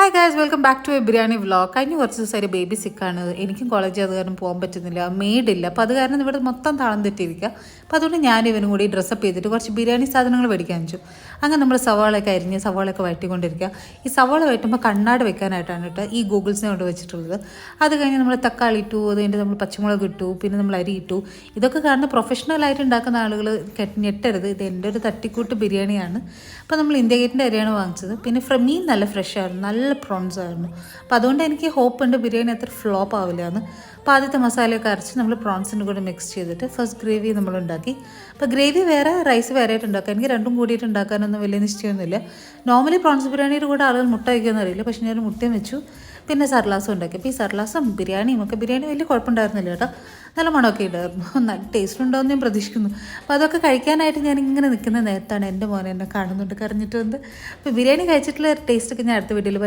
Hi guys, welcome back to a biryani vlog. കഴിഞ്ഞ കുറച്ച് ദിവസമായിട്ട് ബേബി സിക്കാണ്. എനിക്കും കോളേജിൽ അത് കാരണം പോകാൻ പറ്റുന്നില്ല, മെയ്ഡില്ല. അപ്പോൾ അത് കാരണം ഇവിടെ മൊത്തം താളം തെറ്റിയിരിക്കുക. അപ്പോൾ അതുകൊണ്ട് ഞാൻ ഇവനും കൂടി ഡ്രസ്സപ്പ് ചെയ്തിട്ട് കുറച്ച് ബിരിയാണി സാധനങ്ങൾ മേടിക്കാൻ വെച്ചു. അങ്ങനെ നമ്മൾ സവാളയൊക്കെ അരിഞ്ഞ് സവാളയൊക്കെ വഴറ്റിക്കൊണ്ടിരിക്കുക. ഈ സവാള വഴറ്റുമ്പോൾ കണ്ണാട് വെക്കാനായിട്ടാണ് കേട്ടോ ഈ ഗൂഗിൾസിനെ കൊണ്ട് വെച്ചിട്ടുള്ളത്. അത് കഴിഞ്ഞ് നമ്മൾ തക്കാളി ഇട്ടു, അത് കഴിഞ്ഞിട്ട് നമ്മൾ പച്ചമുളക് ഇട്ടു, പിന്നെ നമ്മൾ അരി ഇട്ടു. ഇതൊക്കെ കാരണം പ്രൊഫഷണലായിട്ട് ഉണ്ടാക്കുന്ന ആളുകൾ ഞെട്ടരുത്, ഇത് എൻ്റെ ഒരു തട്ടിക്കൂട്ട് ബിരിയാണിയാണ്. അപ്പോൾ നമ്മൾ ഇന്ത്യ ഗേറ്റിൻ്റെ അരിയാണ് വാങ്ങിച്ചത്. പിന്നെ മീൻ നല്ല ഫ്രഷ് ആയിരുന്നു, നല്ല പ്രോൺസ് ആയിരുന്നു. അപ്പോൾ അതുകൊണ്ട് എനിക്ക് ഹോപ്പ് ഉണ്ട് ബിരിയാണി അത്ര ഫ്ലോപ്പ് ആവില്ല എന്ന്. അപ്പോൾ ആദ്യത്തെ മസാലയൊക്കെ അരച്ച് നമ്മൾ പ്രോൺസിൻ്റെ കൂടെ മിക്സ് ചെയ്തിട്ട് ഫസ്റ്റ് ഗ്രേവി നമ്മൾ ഉണ്ടാക്കി. അപ്പോൾ ഗ്രേവി വേറെ, റൈസ് വേറെ ആയിട്ട് ഉണ്ടാക്കാം. എനിക്ക് രണ്ടും കൂടിയിട്ട് ഉണ്ടാക്കാനൊന്നും വലിയ നിശ്ചയമൊന്നുമില്ല. നോർമലി പ്രോൺസ് ബിരിയാണിയുടെ കൂടെ ആളുകൾ മുട്ട വയ്ക്കുമെന്ന് അറിയില്ല, പക്ഷേ ഞാൻ മുട്ടയും വെച്ചു. പിന്നെ സർലാസും ഉണ്ടാക്കി. അപ്പോൾ ഈ സർലാസും ബിരിയാണിയും ഒക്കെ, ബിരിയാണി വലിയ കുഴപ്പമുണ്ടായിരുന്നില്ല കേട്ടോ, നല്ല മണമൊക്കെ ഉണ്ടായിരുന്നു. നല്ല ടേസ്റ്റ് ഉണ്ടാവുമെന്ന് ഞാൻ പ്രതീക്ഷിക്കുന്നു. അപ്പോൾ അതൊക്കെ കഴിക്കാനായിട്ട് ഞാൻ ഇങ്ങനെ നിൽക്കുന്ന നേരത്താണ് എൻ്റെ മോനെ എന്നെ കാണുന്നുണ്ട് കരഞ്ഞിട്ട് വന്ന്. അപ്പോൾ ബിരിയാണി കഴിച്ചിട്ടുള്ള ടേസ്റ്റൊക്കെ ഞാൻ അടുത്ത വീഡിയോയിൽ പറയാം.